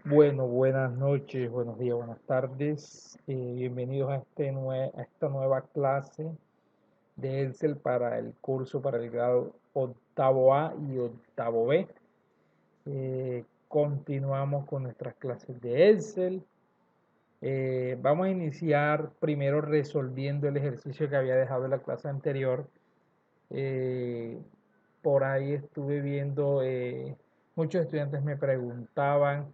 Bueno, buenas noches, buenos días, buenas tardes. Bienvenidos a, a esta nueva clase de Excel para el curso para el grado octavo A y octavo B. Continuamos con nuestras clases de Excel. Vamos a iniciar primero resolviendo el ejercicio que había dejado en la clase anterior. Eh, por ahí estuve viendo, muchos estudiantes me preguntaban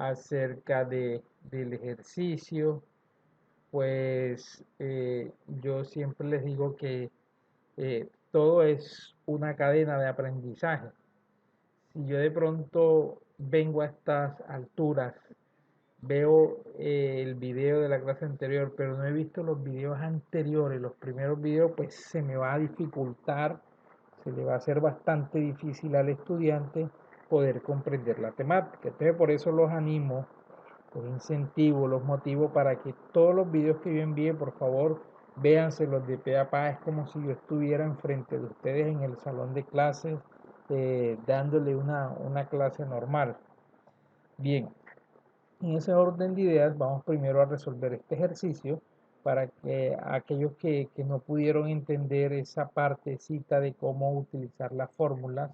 acerca del ejercicio. Pues yo siempre les digo que todo es una cadena de aprendizaje. Si yo de pronto vengo a estas alturas, veo el video de la clase anterior, pero no he visto los videos anteriores, los primeros videos, pues se me va a dificultar, se le va a hacer bastante difícil al estudiante poder comprender la temática. Entonces por eso los animo, los incentivo, los motivo para que todos los videos que yo envíe, por favor, véanse los de pe a pa. Es como si yo estuviera enfrente de ustedes en el salón de clases, dándole una clase normal. Bien, en ese orden de ideas, vamos primero a resolver este ejercicio para que aquellos que no pudieron entender esa partecita de cómo utilizar las fórmulas,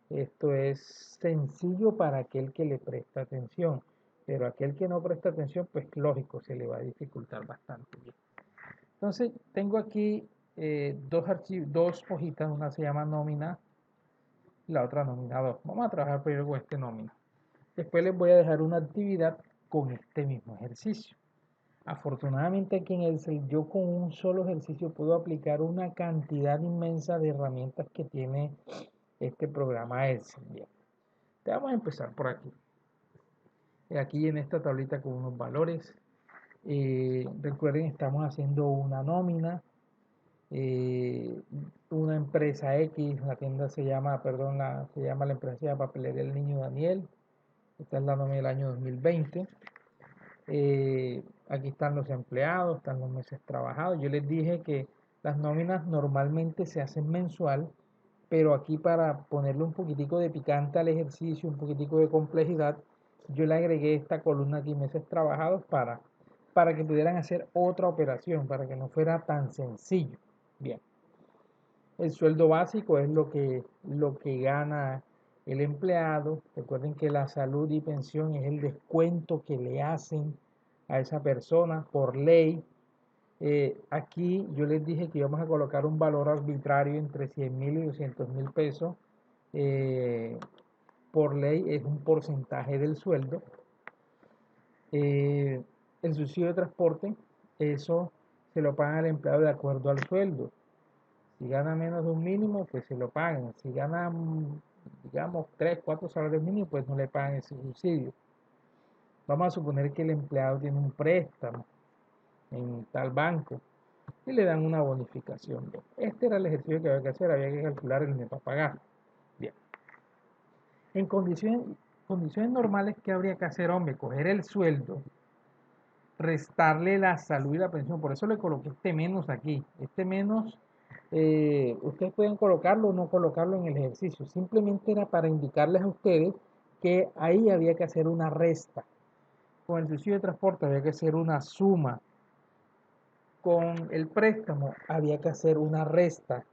esto es sencillo para aquel que le presta atención, pero aquel que no presta atención, pues lógico, se le va a dificultar bastante bien. Entonces, tengo aquí dos hojitas, una se llama nómina y la otra nómina 2. Vamos a trabajar primero con este nómina. Después les voy a dejar una actividad con este mismo ejercicio. Afortunadamente aquí en Excel yo con un solo ejercicio puedo aplicar una cantidad inmensa de herramientas que tiene este programa Excel. Bien, vamos a empezar por aquí. Aquí en esta tablita con unos valores. Recuerden, estamos haciendo una nómina. eh, una empresa X, la tienda se llama, perdón, se llama la empresa de papelería El Niño Daniel. Esta es la nómina del año 2020. Aquí están los empleados, están los meses trabajados. Yo les dije que las nóminas normalmente se hacen mensual, pero aquí para ponerle un poquitico de picante al ejercicio, un poquitico de complejidad, yo le agregué esta columna aquí, meses trabajados, para que pudieran hacer otra operación, para que no fuera tan sencillo. Bien, el sueldo básico es lo que gana el empleado. Recuerden que la salud y pensión es el descuento que le hacen a esa persona por ley. Aquí yo les dije que íbamos a colocar un valor arbitrario entre 100.000 y 200.000 pesos. Eh, por ley es un porcentaje del sueldo. Eh, el subsidio de transporte, eso se lo paga al empleado de acuerdo al sueldo. Si gana menos de un mínimo, pues se lo pagan. Si gana, digamos, 3 4 salarios mínimos, pues no le pagan ese subsidio. Vamos a suponer que el empleado tiene un préstamo en tal banco y le dan una bonificación. Bien, este era el ejercicio que había que hacer, había que calcular el neto a pagar. Bien, en condiciones normales, ¿qué habría que hacer, hombre? Coger el sueldo, restarle la salud y la pensión. Por eso le coloqué este menos aquí. Este menos, ustedes pueden colocarlo o no colocarlo en el ejercicio. Simplemente era para indicarles a ustedes que ahí había que hacer una resta. Con el subsidio de transporte había que hacer una suma. Con el préstamo había que hacer una resta.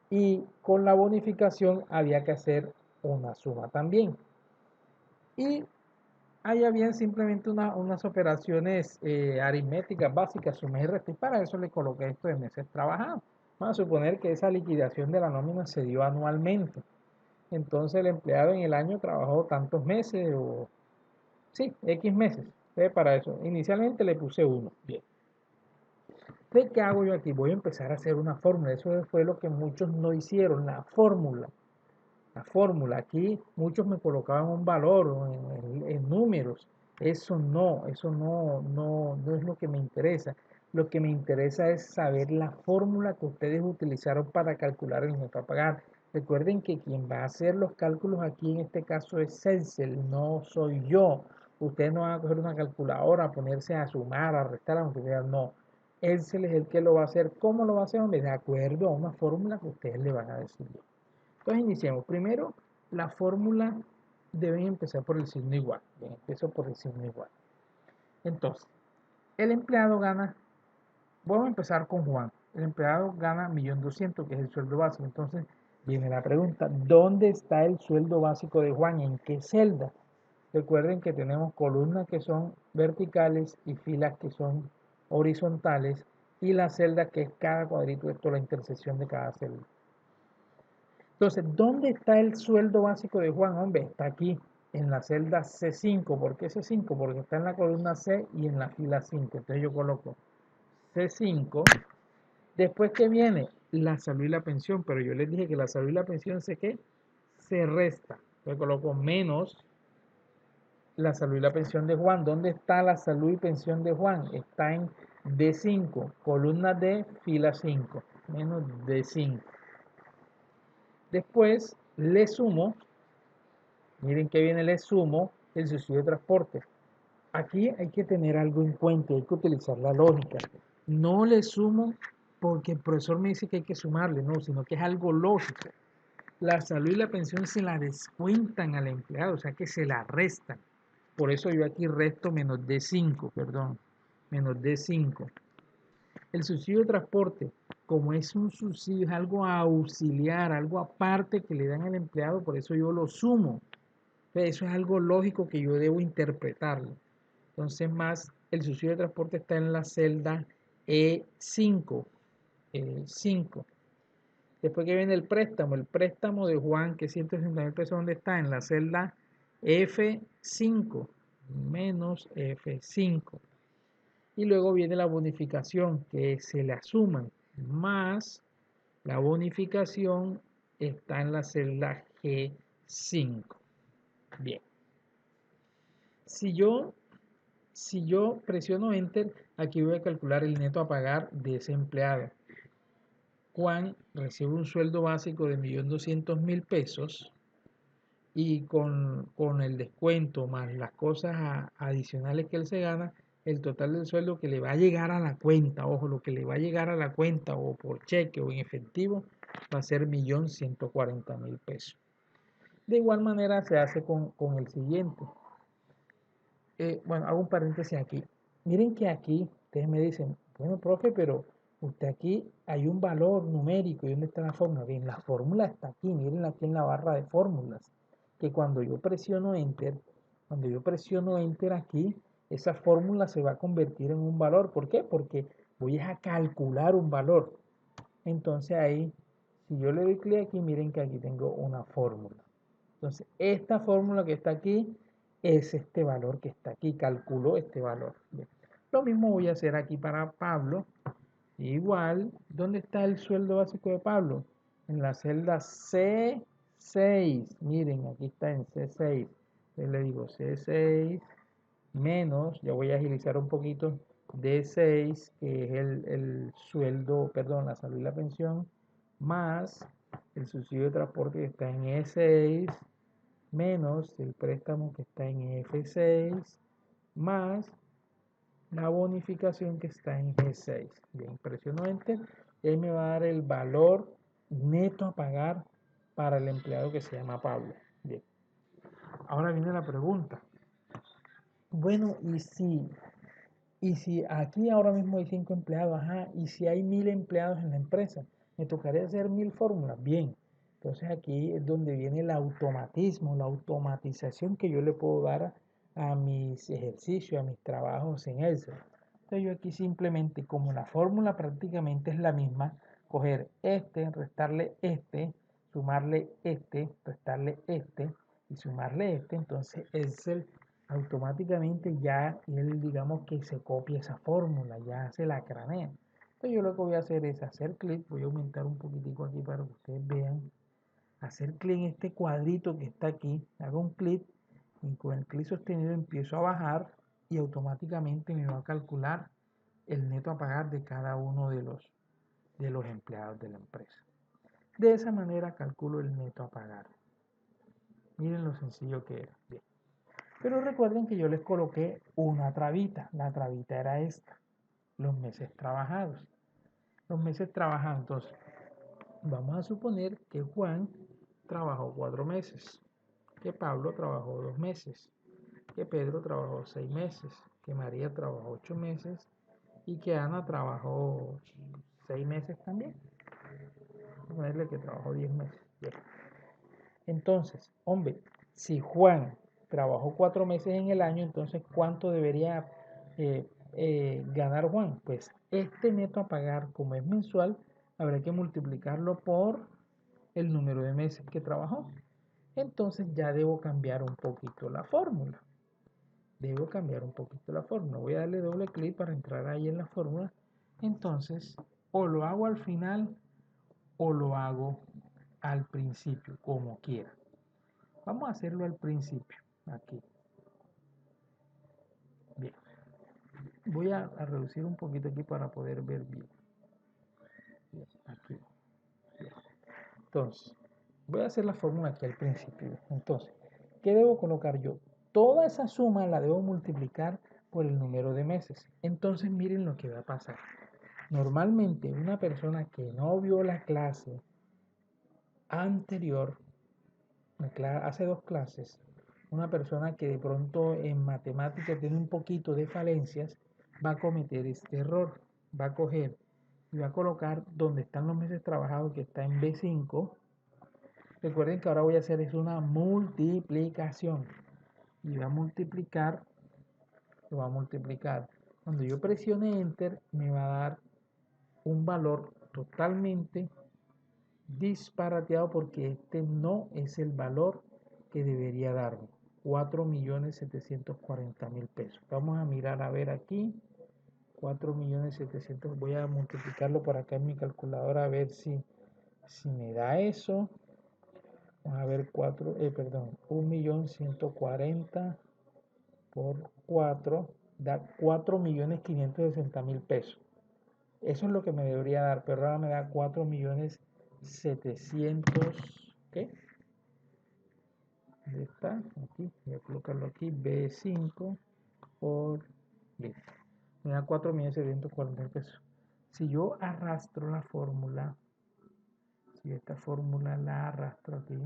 Y con la bonificación había que hacer una suma también. Y ahí habían simplemente unas operaciones aritméticas básicas, suma y resta, y para eso le coloqué esto de meses trabajados. Vamos a suponer que esa liquidación de la nómina se dio anualmente. Entonces el empleado en el año trabajó tantos meses, o sí, X meses. Entonces para eso, inicialmente le puse uno. Bien. Entonces, ¿qué hago yo aquí? Voy a empezar a hacer una fórmula. Eso fue lo que muchos no hicieron, la fórmula. La fórmula, aquí muchos me colocaban un valor en números. Eso no es lo que me interesa. Lo que me interesa es saber la fórmula que ustedes utilizaron para calcular el neto a pagar. Recuerden que quien va a hacer los cálculos aquí en este caso es Excel, no soy yo. Ustedes no van a coger una calculadora, a ponerse a sumar, a restar, aunque vean, no. Excel es el que lo va a hacer. ¿Cómo lo va a hacer? Hombre, de acuerdo a una fórmula que ustedes le van a decir. Entonces iniciemos. Primero, la fórmula deben empezar por el signo igual. Bien, empiezo por el signo igual. Entonces, el empleado gana, vamos a empezar con Juan. El empleado gana 1.200.000, que es el sueldo básico. Entonces, viene la pregunta, ¿dónde está el sueldo básico de Juan? ¿En qué celda? Recuerden que tenemos columnas que son verticales y filas que son horizontales y la celda que es cada cuadrito, esto es la intersección de cada celda. Entonces, ¿dónde está el sueldo básico de Juan? Hombre, está aquí, en la celda C5. ¿Por qué C5? Porque está en la columna C y en la fila 5. Entonces yo coloco C5. Después que viene la salud y la pensión, pero yo les dije que la salud y la pensión se resta. Entonces coloco menos la salud y la pensión de Juan. ¿Dónde está la salud y pensión de Juan? Está en D5, columna D, fila 5, menos D5. Después le sumo, miren que viene, le sumo el subsidio de transporte. Aquí hay que tener algo en cuenta, hay que utilizar la lógica. No le sumo porque el profesor me dice que hay que sumarle, no, sino que es algo lógico. La salud y la pensión se la descuentan al empleado, o sea que se la restan. Por eso yo aquí resto menos D5, perdón, menos D5. El subsidio de transporte, como es un subsidio, es algo auxiliar, algo aparte que le dan al empleado, por eso yo lo sumo. Entonces, eso es algo lógico que yo debo interpretarlo. Entonces, más el subsidio de transporte está en la celda E5. E5. Después que viene el préstamo de Juan, que es 160.000 pesos, ¿dónde está? En la celda F5, menos F5. Y luego viene la bonificación, que se le asuman, más la bonificación está en la celda G5. Bien. Si yo, si yo presiono Enter, aquí voy a calcular el neto a pagar de ese empleado. Juan recibe un sueldo básico de 1.200.000 pesos y con el descuento más las cosas adicionales que él se gana, el total del sueldo que le va a llegar a la cuenta, ojo, lo que le va a llegar a la cuenta o por cheque o en efectivo va a ser 1.140.000 pesos. De igual manera se hace con el siguiente. Bueno, hago un paréntesis aquí. Miren que aquí ustedes me dicen, bueno, profe, pero usted aquí hay un valor numérico y ¿dónde está la fórmula? Bien, la fórmula está aquí, miren aquí en la barra de fórmulas, que cuando yo presiono Enter aquí, esa fórmula se va a convertir en un valor. ¿Por qué? Porque voy a calcular un valor. Entonces ahí, si yo le doy clic aquí, miren que aquí tengo una fórmula. Entonces, esta fórmula que está aquí es este valor que está aquí, calculo este valor. Bien. Lo mismo voy a hacer aquí para Pablo. Igual, ¿dónde está el sueldo básico de Pablo? En la celda C6. Miren, aquí está en C6. Entonces le digo C6 menos, ya voy a agilizar un poquito, D6, que es el sueldo, perdón, la salud y la pensión, más el subsidio de transporte que está en E6, menos el préstamo que está en F6, más la bonificación que está en G6. Bien, presiono Enter y ahí me va a dar el valor neto a pagar para el empleado que se llama Pablo. Bien, ahora viene la pregunta. Bueno, y si aquí ahora mismo hay 5 empleados, ajá, y si hay 1.000 empleados en la empresa, me tocaría hacer 1.000 fórmulas. Bien, entonces aquí es donde viene el automatismo, la automatización que yo le puedo dar a mis ejercicios, a mis trabajos en Excel. Entonces yo aquí simplemente, como la fórmula prácticamente es la misma, coger este, restarle este, sumarle este, restarle este y sumarle este, entonces Excel automáticamente ya él digamos que se copia esa fórmula, ya se la cranea. Entonces yo lo que voy a hacer es hacer clic, voy a aumentar un poquitico aquí para que ustedes vean, hacer clic en este cuadrito que está aquí, hago un clic y con el clic sostenido empiezo a bajar y automáticamente me va a calcular el neto a pagar de cada uno de los empleados de la empresa. De esa manera calculo el neto a pagar. Miren lo sencillo que era. Bien. Pero recuerden que yo les coloqué una trabita. La trabita era esta, los meses trabajados. Los meses trabajados. Entonces, vamos a suponer que Juan trabajó 4 meses. que Pablo trabajó 2 meses, que Pedro trabajó 6 meses, que María trabajó 8 meses y que Ana trabajó 6 meses también. Vamos a ponerle que trabajó 10 meses. Bien. Entonces, hombre, si Juan trabajó 4 meses en el año, entonces ¿cuánto debería ganar Juan? Pues este neto a pagar, como es mensual, habrá que multiplicarlo por el número de meses que trabajó. Entonces ya debo cambiar un poquito la fórmula. Debo cambiar un poquito la fórmula. Voy a darle doble clic para entrar ahí en la fórmula. Entonces, o lo hago al final o lo hago al principio, como quiera. Vamos a hacerlo al principio, aquí. Bien. Voy a reducir un poquito aquí para poder ver bien. Bien, aquí. Bien. Entonces, voy a hacer la fórmula aquí al principio. Entonces, ¿qué debo colocar yo? Toda esa suma la debo multiplicar por el número de meses. Entonces, miren lo que va a pasar. Normalmente, una persona que no vio la clase anterior, hace 2 clases, una persona que de pronto en matemáticas tiene un poquito de falencias, va a cometer este error. Va a coger y va a colocar donde están los meses trabajados, que está en B5. Recuerden que ahora voy a hacer es una multiplicación. Y va a multiplicar, lo va a multiplicar. Cuando yo presione Enter, me va a dar un valor totalmente disparateado porque este no es el valor que debería darme. 4.740.000 pesos. Vamos a mirar a ver aquí. 4.700.000. Voy a multiplicarlo por acá en mi calculadora a ver si me da eso. Vamos a ver 1.140.000 por 4 da 4.560.000 pesos. Eso es lo que me debería dar, pero ahora me da 4.700.000. ¿Qué? ¿Dónde está? Aquí, voy a colocarlo aquí, B5 por... Listo. Me da 4.740.000 pesos. Si yo arrastro la fórmula, si esta fórmula la arrastro aquí,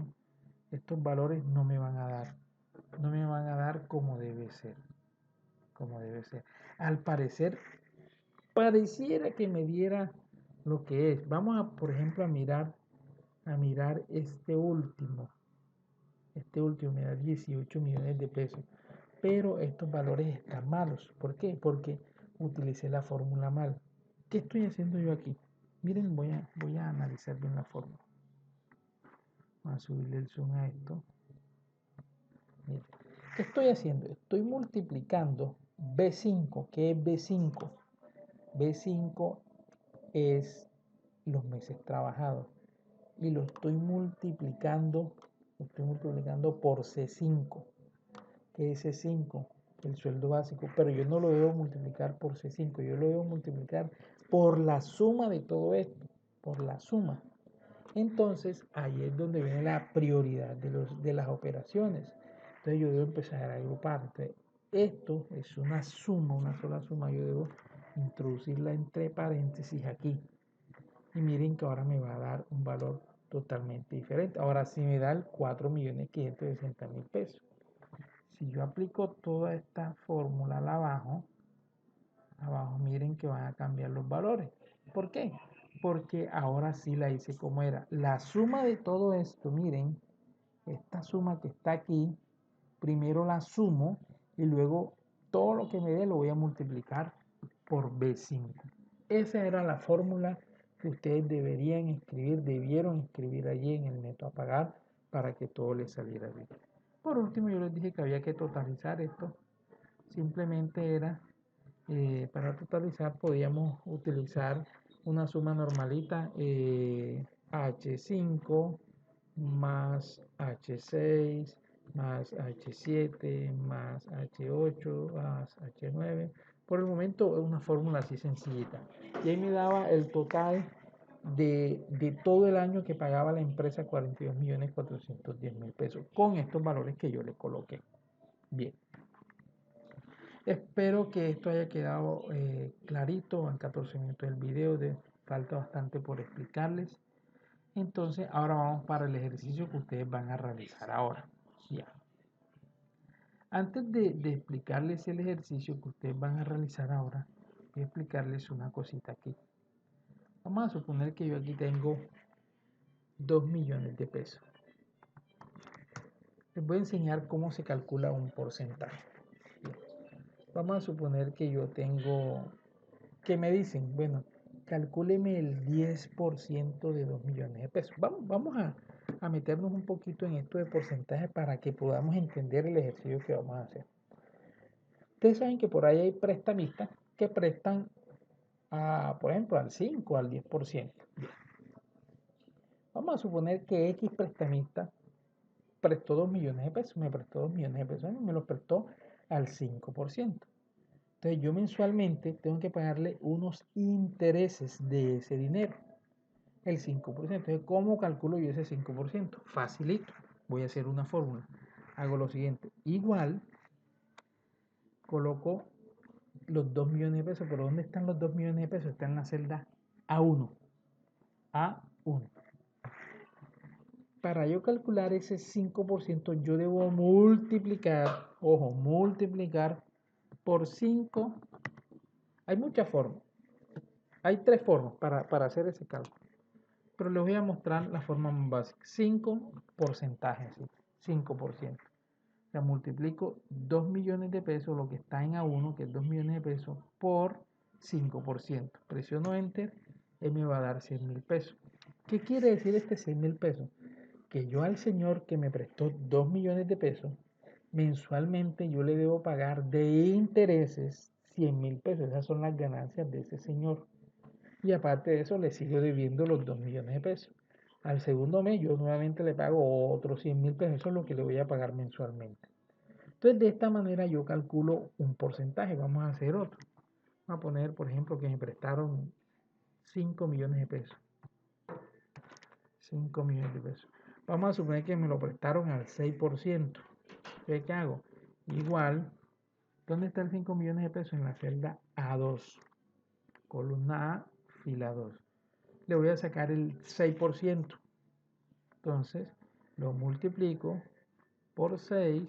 estos valores no me van a dar. No me van a dar como debe ser. Como debe ser. Al parecer, pareciera que me diera lo que es. Vamos a, por ejemplo, a mirar este último. Este último me da 18 millones de pesos. Pero estos valores están malos. ¿Por qué? Porque utilicé la fórmula mal. ¿Qué estoy haciendo yo aquí? Miren, voy a analizar bien la fórmula. Vamos a subirle el zoom a esto. Miren, ¿qué estoy haciendo? Estoy multiplicando B5. ¿Qué es B5? B5 es los meses trabajados. Y lo estoy multiplicando por C5. ¿Qué es C5? El sueldo básico. Pero yo no lo debo multiplicar por C5. Yo lo debo multiplicar por la suma de todo esto. Por la suma. Entonces, ahí es donde viene la prioridad de las operaciones. Entonces, yo debo empezar a agrupar. Entonces, esto es una suma, una sola suma. Yo debo introducirla entre paréntesis aquí. Y miren que ahora me va a dar un valor totalmente diferente. Ahora sí me da el 4.560.000 pesos. Si yo aplico toda esta fórmula abajo miren que van a cambiar los valores. ¿Por qué? Porque ahora sí la hice como era. La suma de todo esto, miren, esta suma que está aquí, primero la sumo y luego todo lo que me dé lo voy a multiplicar por B5. Esa era la fórmula que ustedes debieron escribir allí en el neto a pagar para que todo les saliera bien. Por último, yo les dije que había que totalizar esto. Simplemente era para totalizar podíamos utilizar una suma normalita, H5 más H6 más H7 más H8 más H9. Por el momento es una fórmula así sencillita. Y ahí me daba el total de todo el año que pagaba la empresa, 42.410.000 pesos, con estos valores que yo le coloqué. Bien. Espero que esto haya quedado clarito. En 14 minutos del video, falta bastante por explicarles. Entonces, ahora vamos para el ejercicio que ustedes van a realizar ahora. ya. Antes de explicarles el ejercicio que ustedes van a realizar ahora, voy a explicarles una cosita aquí. Vamos a suponer que yo aquí tengo 2 millones de pesos. Les voy a enseñar cómo se calcula un porcentaje. Bien. Vamos a suponer que yo tengo, que me dicen, bueno, calcúleme el 10% de 2 millones de pesos. Vamos a meternos un poquito en esto de porcentaje para que podamos entender el ejercicio que vamos a hacer. Ustedes saben que por ahí hay prestamistas que prestan, por ejemplo, al 5 al 10%. Bien. Vamos a suponer que X prestamista prestó 2 millones de pesos, me prestó 2 millones de pesos, me lo prestó al 5%. Entonces yo mensualmente tengo que pagarle unos intereses de ese dinero, el 5%. Entonces, ¿cómo calculo yo ese 5%? Facilito. Voy a hacer una fórmula. Hago lo siguiente. Igual, coloco los 2 millones de pesos. ¿Pero dónde están los 2 millones de pesos? Está en la celda A1. A1. Para yo calcular ese 5%, yo debo multiplicar, ojo, multiplicar por 5. Hay muchas formas. Hay 3 formas para hacer ese cálculo. Pero les voy a mostrar la forma más básica. 5 porcentajes, ¿sí? 5%. O sea, multiplico 2 millones de pesos, lo que está en A1, que es 2 millones de pesos, por 5%. Presiono Enter y me va a dar 100.000 pesos. ¿Qué quiere decir este 100.000 pesos? Que yo al señor que me prestó 2 millones de pesos, mensualmente yo le debo pagar de intereses 100.000 pesos. Esas son las ganancias de ese señor. Y aparte de eso, le sigo debiendo los 2 millones de pesos. Al segundo mes, yo nuevamente le pago otros 100.000 pesos. Eso es lo que le voy a pagar mensualmente. Entonces, de esta manera yo calculo un porcentaje. Vamos a hacer otro. Vamos a poner, por ejemplo, que me prestaron 5 millones de pesos. 5 millones de pesos. Vamos a suponer que me lo prestaron al 6%. ¿Qué hago? Igual, ¿dónde está el 5 millones de pesos? En la celda A2. Columna A, fila 2. Le voy a sacar el 6%. Entonces, lo multiplico por 6,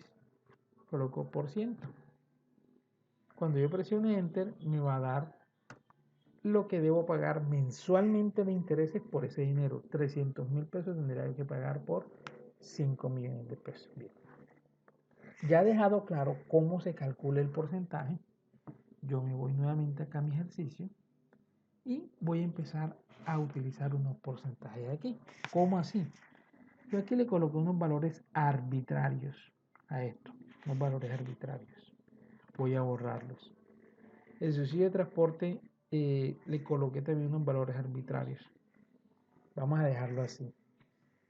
coloco por ciento. Cuando yo presione Enter, me va a dar lo que debo pagar mensualmente de intereses por ese dinero. 300.000 pesos tendría que pagar por 5 millones de pesos. Bien. Ya he dejado claro cómo se calcula el porcentaje. Yo me voy nuevamente acá a mi ejercicio y voy a empezar a utilizar unos porcentajes aquí. ¿Cómo así? Yo aquí le coloqué unos valores arbitrarios a esto, unos valores arbitrarios. Voy a borrarlos. El subsidio de transporte le coloqué también unos valores arbitrarios. Vamos a dejarlo así.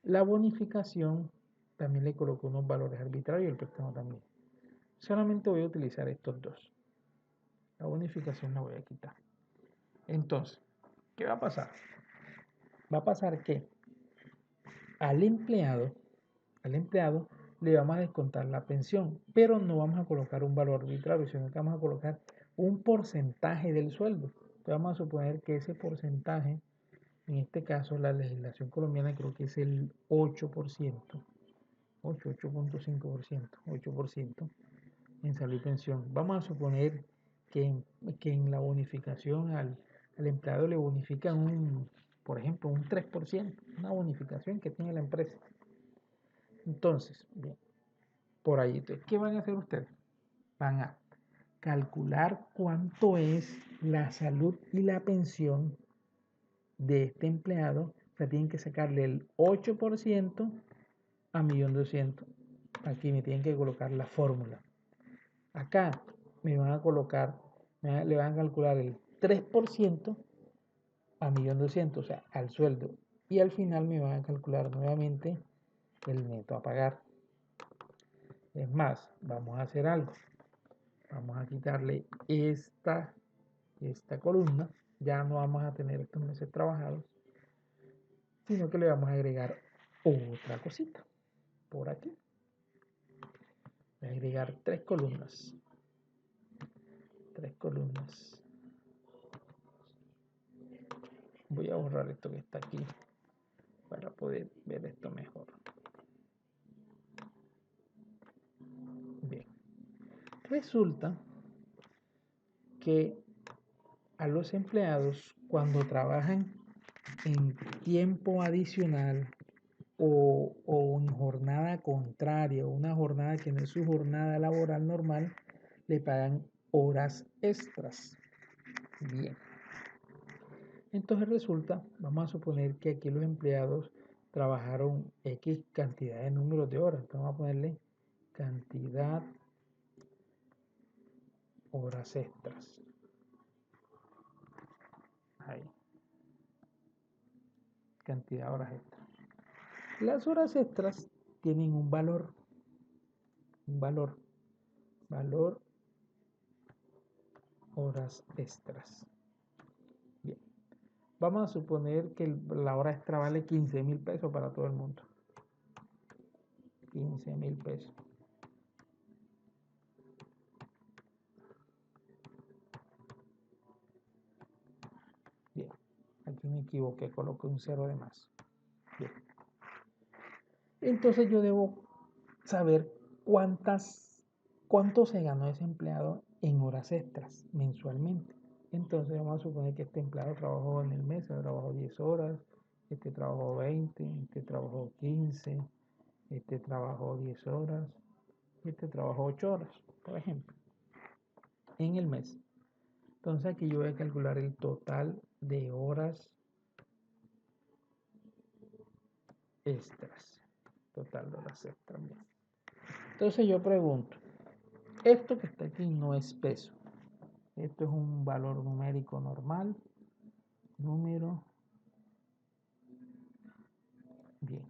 La bonificación también le coloqué unos valores arbitrarios, el préstamo también. Solamente voy a utilizar estos dos. La bonificación la voy a quitar. Entonces, ¿qué va a pasar? Va a pasar que al empleado le vamos a descontar la pensión, pero no vamos a colocar un valor arbitrario, sino que vamos a colocar un porcentaje del sueldo. Entonces vamos a suponer que ese porcentaje, en este caso la legislación colombiana creo que es el 8%, 8.5%, 8% en salud y pensión. Vamos a suponer que en la bonificación al empleado le bonifican por ejemplo, un 3%, una bonificación que tiene la empresa. Entonces, bien, por ahí. Entonces, ¿qué van a hacer ustedes? Van a calcular cuánto es la salud y la pensión de este empleado. O sea, tienen que sacarle el 8% a 1.200.000. Aquí me tienen que colocar la fórmula. Acá me van a colocar, le van a calcular el 3% a 1.200.000, o sea, al sueldo. Y al final me van a calcular nuevamente el neto a pagar. Es más, vamos a hacer algo. Vamos a quitarle esta columna. Ya no vamos a tener estos meses trabajados, sino que le vamos a agregar otra cosita por aquí. Voy a agregar 3 columnas. 3 columnas. Voy a borrar esto que está aquí para poder ver esto mejor. Resulta que a los empleados, cuando trabajan en tiempo adicional o en jornada contraria, o una jornada que no es su jornada laboral normal, le pagan horas extras. Bien. Entonces resulta, vamos a suponer que aquí los empleados trabajaron X cantidad de números de horas. Entonces vamos a ponerle cantidad horas extras. Ahí. Cantidad de horas extras. Las horas extras tienen un valor, valor horas extras. Bien. Vamos a suponer que la hora extra vale 15.000 pesos para todo el mundo. 15.000 pesos. Bien. Aquí me equivoqué, coloqué un cero de más. Bien. Entonces yo debo saber cuánto se ganó ese empleado en horas extras mensualmente. Entonces vamos a suponer que este empleado trabajó en el mes, trabajó 10 horas, este trabajó 20, este trabajó 15, este trabajó 10 horas, este trabajó 8 horas, por ejemplo, en el mes. Entonces aquí yo voy a calcular el total de horas extras. Total de horas extras. Entonces yo pregunto, esto que está aquí no es peso. Esto es un valor numérico normal. Número. Bien.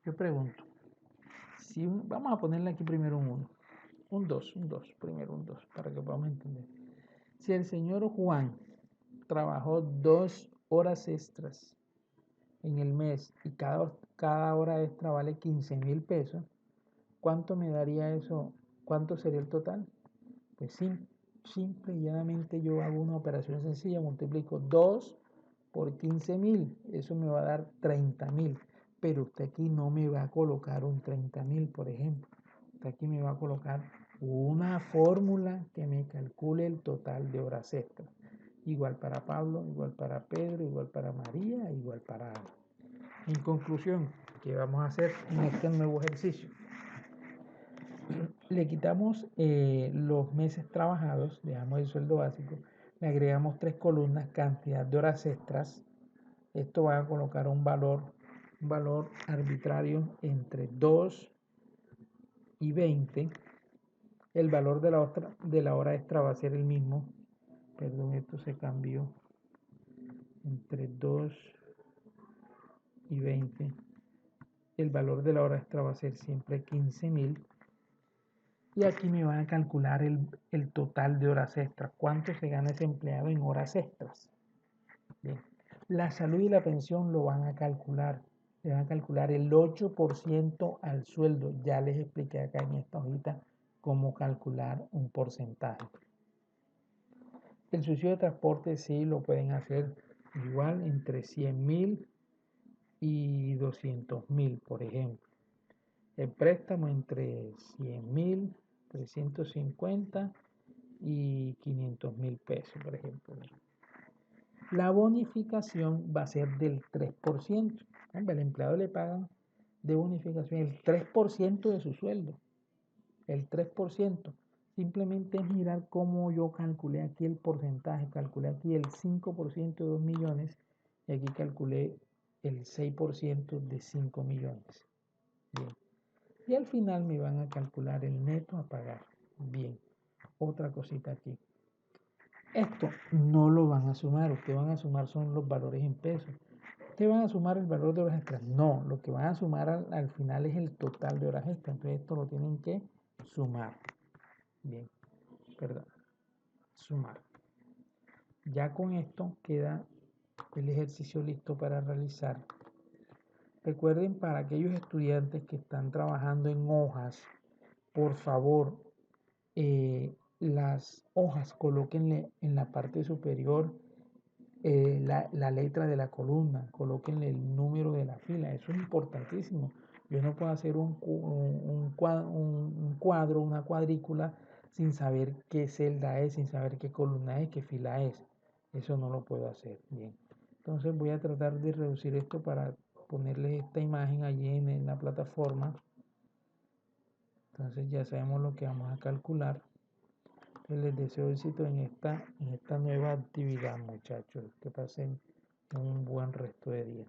Yo pregunto, si vamos a ponerle aquí primero un 1. Un 2, primero un 2, para que podamos entender. Si el señor Juan trabajó 2 horas extras en el mes y cada hora extra vale 15.000 pesos, ¿cuánto me daría eso? ¿Cuánto sería el total? Pues simple y llanamente yo hago una operación sencilla, multiplico 2 por 15.000, eso me va a dar 30.000, pero usted aquí no me va a colocar un 30.000, por ejemplo. Usted aquí me va a colocar una fórmula que me calcule el total de horas extras. Igual para Pablo, igual para Pedro, igual para María, igual para Ana. En conclusión, ¿qué vamos a hacer en este nuevo ejercicio? Le quitamos los meses trabajados, dejamos el sueldo básico, le agregamos 3 columnas, cantidad de horas extras. Esto va a colocar un valor arbitrario entre 2 y 20. El valor de la hora extra va a ser el mismo. Perdón, esto se cambió. Entre 2 y 20. El valor de la hora extra va a ser siempre 15.000. Y aquí me van a calcular el total de horas extras. ¿Cuánto se gana ese empleado en horas extras? Bien. La salud y la pensión lo van a calcular. Le van a calcular el 8% al sueldo. Ya les expliqué acá en esta hojita cómo calcular un porcentaje. El subsidio de transporte sí lo pueden hacer igual entre 100.000 y 200.000, por ejemplo. El préstamo entre 100.000, 350 y 500.000 pesos, por ejemplo. La bonificación va a ser del 3%. Al empleado le pagan de bonificación el 3% de su sueldo. El 3%. Simplemente es mirar cómo yo calculé aquí el porcentaje. Calculé aquí el 5% de 2 millones y aquí calculé el 6% de 5 millones. Bien. Y al final me van a calcular el neto a pagar. Bien. Otra cosita aquí. Esto no lo van a sumar. Ustedes van a sumar son los valores en pesos. ¿Ustedes van a sumar el valor de horas extras? No. Lo que van a sumar al final es el total de horas extras. Entonces esto lo tienen que sumar. Bien. Perdón. Sumar. Ya con esto queda el ejercicio listo para realizar. Recuerden, para aquellos estudiantes que están trabajando en hojas, por favor, las hojas colóquenle en la parte superior la letra de la columna, colóquenle el número de la fila. Eso es importantísimo, Yo no puedo hacer un cuadro, una cuadrícula, sin saber qué celda es, sin saber qué columna es, qué fila es. Eso no lo puedo hacer. Bien. Entonces voy a tratar de reducir esto para ponerle esta imagen allí en la plataforma. Entonces ya sabemos lo que vamos a calcular. Les deseo éxito en esta nueva actividad, muchachos. Que pasen un buen resto de día.